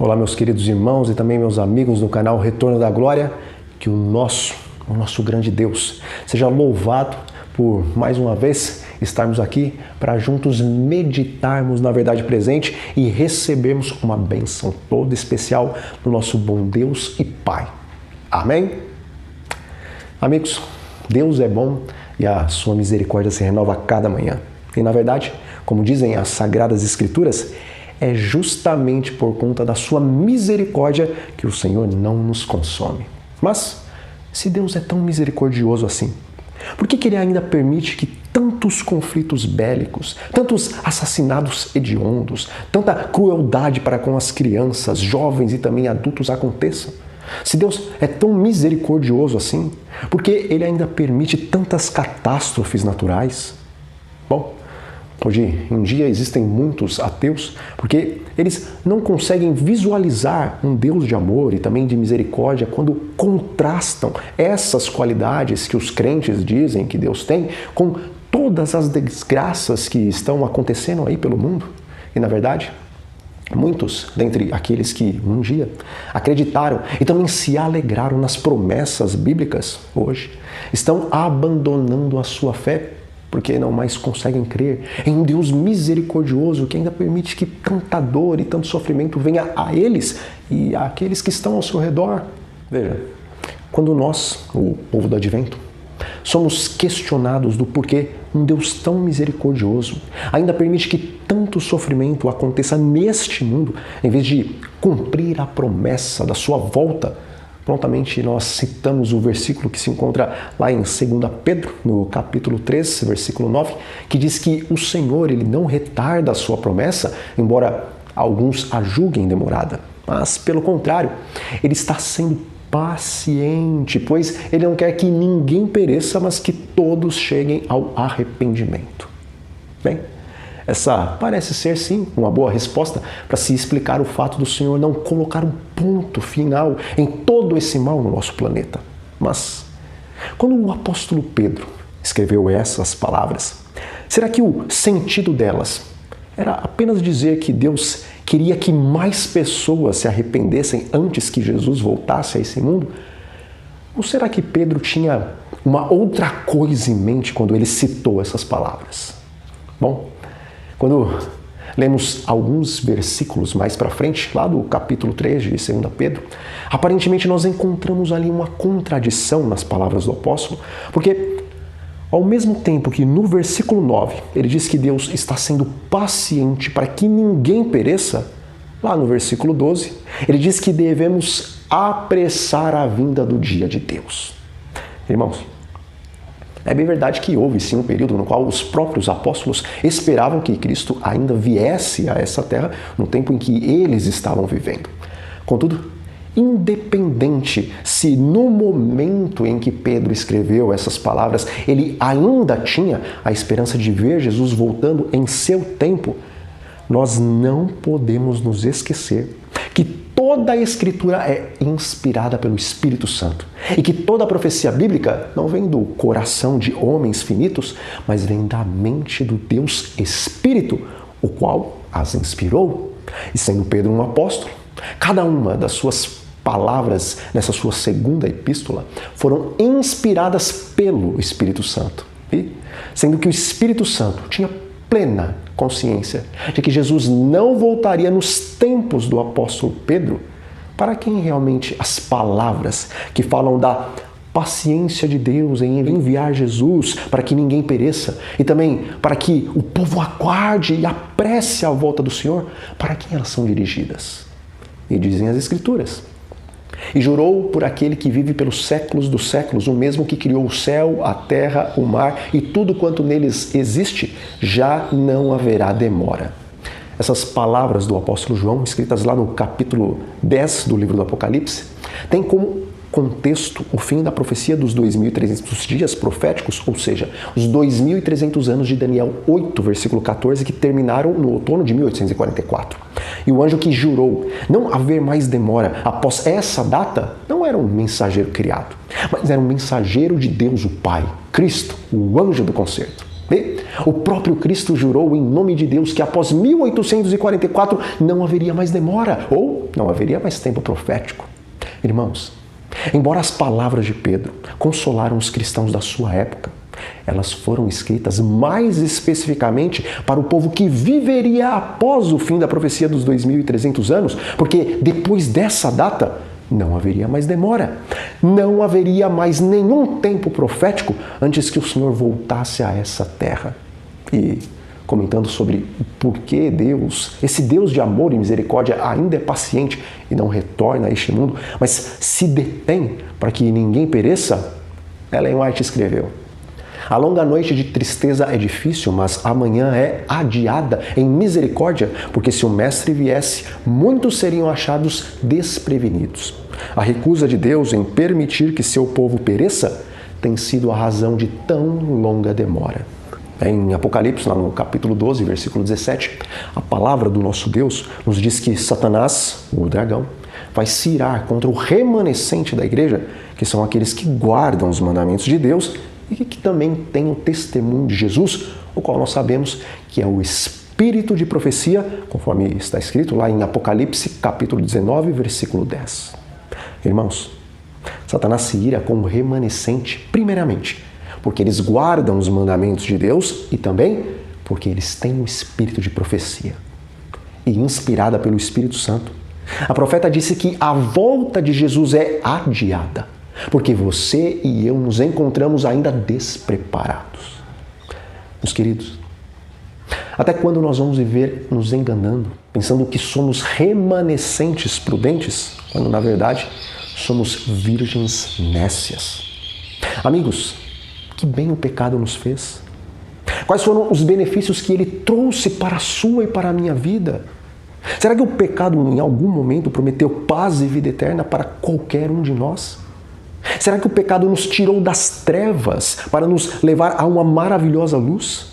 Olá, meus queridos irmãos e também meus amigos do canal Retorno da Glória. Que o nosso grande Deus seja louvado por mais uma vez estarmos aqui para juntos meditarmos na verdade presente e recebermos uma bênção toda especial do nosso bom Deus e Pai. Amém? Amigos, Deus é bom e a sua misericórdia se renova a cada manhã. E na verdade, como dizem as Sagradas Escrituras, é justamente por conta da sua misericórdia que o Senhor não nos consome. Mas, se Deus é tão misericordioso assim, por que Ele ainda permite que tantos conflitos bélicos, tantos assassinatos hediondos, tanta crueldade para com as crianças, jovens e também adultos aconteçam? Se Deus é tão misericordioso assim, por que Ele ainda permite tantas catástrofes naturais? Bom, hoje em dia existem muitos ateus porque eles não conseguem visualizar um Deus de amor e também de misericórdia quando contrastam essas qualidades que os crentes dizem que Deus tem com todas as desgraças que estão acontecendo aí pelo mundo. E na verdade, muitos dentre aqueles que um dia acreditaram e também se alegraram nas promessas bíblicas hoje estão abandonando a sua fé porque não mais conseguem crer em um Deus misericordioso que ainda permite que tanta dor e tanto sofrimento venha a eles e àqueles que estão ao seu redor. Veja, quando nós, o povo do Advento, somos questionados do porquê um Deus tão misericordioso ainda permite que tanto sofrimento aconteça neste mundo, em vez de cumprir a promessa da sua volta, prontamente nós citamos o versículo que se encontra lá em 2 Pedro, no capítulo 3, versículo 9, que diz que o Senhor ele não retarda a sua promessa, embora alguns a julguem demorada, mas pelo contrário, Ele está sendo paciente, pois Ele não quer que ninguém pereça, mas que todos cheguem ao arrependimento. Bem, essa parece ser, sim, uma boa resposta para se explicar o fato do Senhor não colocar um ponto final em todo esse mal no nosso planeta. Mas, quando o apóstolo Pedro escreveu essas palavras, será que o sentido delas era apenas dizer que Deus queria que mais pessoas se arrependessem antes que Jesus voltasse a esse mundo? Ou será que Pedro tinha uma outra coisa em mente quando ele citou essas palavras? Bom, quando lemos alguns versículos mais para frente, lá do capítulo 3 de 2 Pedro, aparentemente nós encontramos ali uma contradição nas palavras do apóstolo, porque ao mesmo tempo que no versículo 9 ele diz que Deus está sendo paciente para que ninguém pereça, lá no versículo 12 ele diz que devemos apressar a vinda do dia de Deus. Irmãos, é bem verdade que houve sim um período no qual os próprios apóstolos esperavam que Cristo ainda viesse a essa terra no tempo em que eles estavam vivendo. Contudo, independente se no momento em que Pedro escreveu essas palavras ele ainda tinha a esperança de ver Jesus voltando em seu tempo, nós não podemos nos esquecer que toda a Escritura é inspirada pelo Espírito Santo e que toda a profecia bíblica não vem do coração de homens finitos, mas vem da mente do Deus Espírito, o qual as inspirou. E sendo Pedro um apóstolo, cada uma das suas palavras nessa sua segunda epístola foram inspiradas pelo Espírito Santo. E sendo que o Espírito Santo tinha plena consciência de que Jesus não voltaria nos tempos do apóstolo Pedro, para quem realmente as palavras que falam da paciência de Deus em enviar Jesus para que ninguém pereça e também para que o povo aguarde e apresse a volta do Senhor, para quem elas são dirigidas? E dizem as Escrituras: e jurou por aquele que vive pelos séculos dos séculos, o mesmo que criou o céu, a terra, o mar e tudo quanto neles existe, já não haverá demora. Essas palavras do apóstolo João, escritas lá no capítulo 10 do livro do Apocalipse, têm como contexto o fim da profecia dos 2.300 dias proféticos, ou seja, os 2.300 anos de Daniel 8, versículo 14, que terminaram no outono de 1844. E o anjo que jurou não haver mais demora após essa data não era um mensageiro criado, mas era um mensageiro de Deus, o Pai, Cristo, o anjo do concerto. O próprio Cristo jurou em nome de Deus que após 1844 não haveria mais demora, ou não haveria mais tempo profético. Irmãos, embora as palavras de Pedro consolaram os cristãos da sua época, elas foram escritas mais especificamente para o povo que viveria após o fim da profecia dos 2.300 anos, porque depois dessa data não haveria mais demora, não haveria mais nenhum tempo profético antes que o Senhor voltasse a essa terra. E comentando sobre o porquê Deus, esse Deus de amor e misericórdia ainda é paciente e não retorna a este mundo, mas se detém para que ninguém pereça, Ellen White escreveu: a longa noite de tristeza é difícil, mas amanhã é adiada em misericórdia, porque se o Mestre viesse, muitos seriam achados desprevenidos. A recusa de Deus em permitir que seu povo pereça tem sido a razão de tão longa demora. Em Apocalipse, lá no capítulo 12, versículo 17, a palavra do nosso Deus nos diz que Satanás, o dragão, vai se irar contra o remanescente da igreja, que são aqueles que guardam os mandamentos de Deus e que também têm o testemunho de Jesus, o qual nós sabemos que é o espírito de profecia, conforme está escrito lá em Apocalipse, capítulo 19, versículo 10. Irmãos, Satanás se ira com o remanescente, primeiramente, porque eles guardam os mandamentos de Deus e também porque eles têm o espírito de profecia. E inspirada pelo Espírito Santo, a profeta disse que a volta de Jesus é adiada, porque você e eu nos encontramos ainda despreparados. Meus queridos, até quando nós vamos viver nos enganando, pensando que somos remanescentes prudentes, quando na verdade somos virgens nécias? Amigos, que bem o pecado nos fez? Quais foram os benefícios que ele trouxe para a sua e para a minha vida? Será que o pecado em algum momento prometeu paz e vida eterna para qualquer um de nós? Será que o pecado nos tirou das trevas para nos levar a uma maravilhosa luz?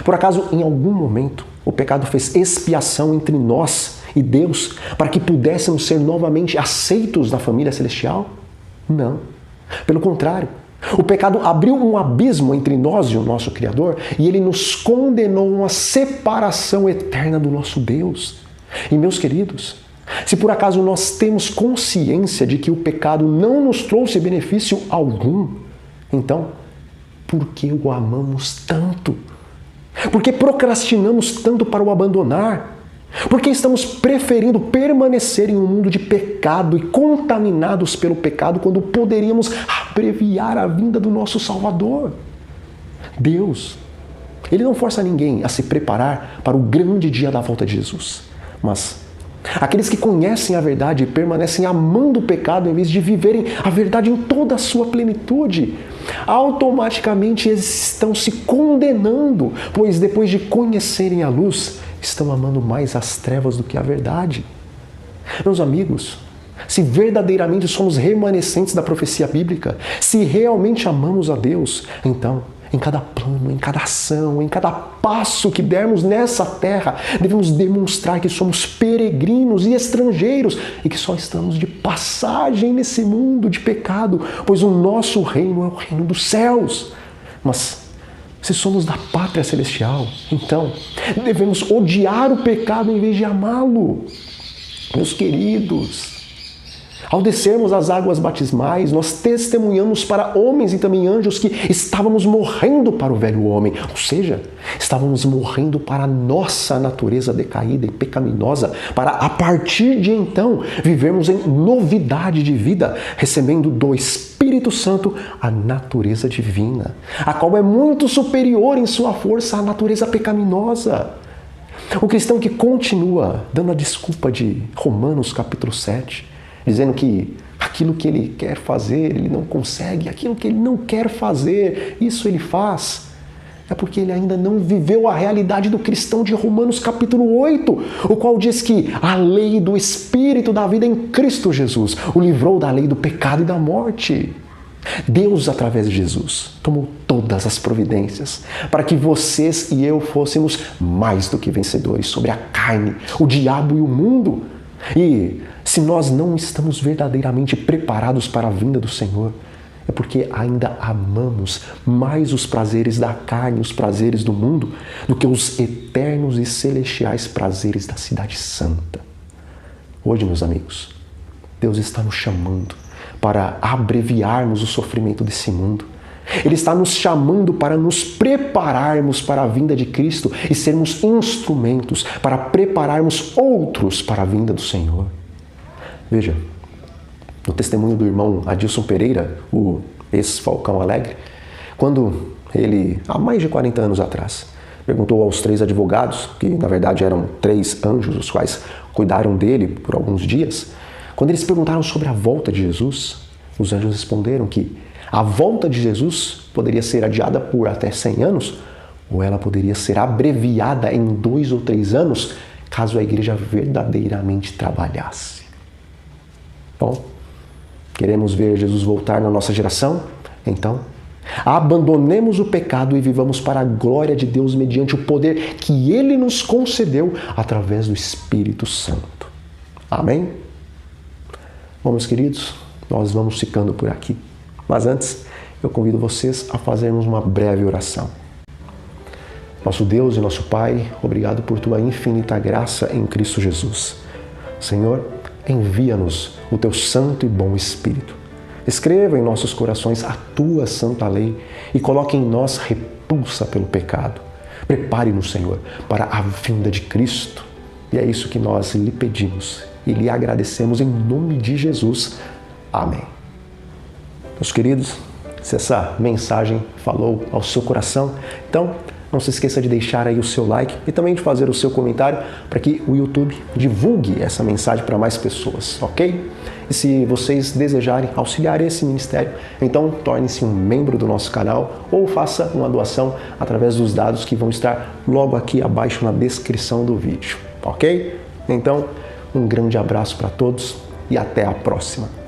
Por acaso, em algum momento, o pecado fez expiação entre nós e Deus para que pudéssemos ser novamente aceitos na família celestial? Não. Pelo contrário, o pecado abriu um abismo entre nós e o nosso Criador e ele nos condenou a uma separação eterna do nosso Deus. E meus queridos, se por acaso nós temos consciência de que o pecado não nos trouxe benefício algum, então, por que o amamos tanto? Por que procrastinamos tanto para o abandonar? Por que estamos preferindo permanecer em um mundo de pecado e contaminados pelo pecado quando poderíamos abreviar a vinda do nosso Salvador? Deus, Ele não força ninguém a se preparar para o grande dia da volta de Jesus, mas aqueles que conhecem a verdade e permanecem amando o pecado em vez de viverem a verdade em toda a sua plenitude, automaticamente eles estão se condenando, pois depois de conhecerem a luz, estão amando mais as trevas do que a verdade. Meus amigos, se verdadeiramente somos remanescentes da profecia bíblica, se realmente amamos a Deus, então, em cada plano, em cada ação, em cada passo que dermos nessa terra, devemos demonstrar que somos peregrinos e estrangeiros e que só estamos de passagem nesse mundo de pecado, pois o nosso reino é o reino dos céus. Mas se somos da pátria celestial, então devemos odiar o pecado em vez de amá-lo. Meus queridos, ao descermos as águas batismais, nós testemunhamos para homens e também anjos que estávamos morrendo para o velho homem, ou seja, estávamos morrendo para a nossa natureza decaída e pecaminosa, para a partir de então vivermos em novidade de vida, recebendo do Espírito Santo a natureza divina, a qual é muito superior em sua força à natureza pecaminosa. O cristão que continua dando a desculpa de Romanos capítulo 7, dizendo que aquilo que ele quer fazer, ele não consegue, aquilo que ele não quer fazer, isso ele faz, é porque ele ainda não viveu a realidade do cristão de Romanos capítulo 8, o qual diz que a lei do Espírito da vida em Cristo Jesus o livrou da lei do pecado e da morte. Deus, através de Jesus, tomou todas as providências para que vocês e eu fôssemos mais do que vencedores sobre a carne, o diabo e o mundo. E se nós não estamos verdadeiramente preparados para a vinda do Senhor, é porque ainda amamos mais os prazeres da carne, os prazeres do mundo, do que os eternos e celestiais prazeres da cidade santa. Hoje, meus amigos, Deus está nos chamando para abreviarmos o sofrimento desse mundo. Ele está nos chamando para nos prepararmos para a vinda de Cristo e sermos instrumentos para prepararmos outros para a vinda do Senhor. Veja, no testemunho do irmão Adilson Pereira, o ex-Falcão Alegre, quando ele, há mais de 40 anos atrás, perguntou aos 3 advogados, que na verdade eram 3 anjos, os quais cuidaram dele por alguns dias, quando eles perguntaram sobre a volta de Jesus, os anjos responderam que a volta de Jesus poderia ser adiada por até 100 anos, ou ela poderia ser abreviada em 2 ou 3 anos, caso a igreja verdadeiramente trabalhasse. Bom, queremos ver Jesus voltar na nossa geração? Então, abandonemos o pecado e vivamos para a glória de Deus mediante o poder que Ele nos concedeu através do Espírito Santo. Amém? Bom, meus queridos, nós vamos ficando por aqui. Mas antes, eu convido vocês a fazermos uma breve oração. Nosso Deus e nosso Pai, obrigado por Tua infinita graça em Cristo Jesus. Senhor, envia-nos o Teu santo e bom Espírito. Escreva em nossos corações a Tua santa lei e coloque em nós repulsa pelo pecado. Prepare-nos, Senhor, para a vinda de Cristo. E é isso que nós lhe pedimos e lhe agradecemos em nome de Jesus. Amém. Meus queridos, se essa mensagem falou ao seu coração, então não se esqueça de deixar aí o seu like e também de fazer o seu comentário para que o YouTube divulgue essa mensagem para mais pessoas, ok? E se vocês desejarem auxiliar esse ministério, então torne-se um membro do nosso canal ou faça uma doação através dos dados que vão estar logo aqui abaixo na descrição do vídeo, ok? Então, um grande abraço para todos e até a próxima.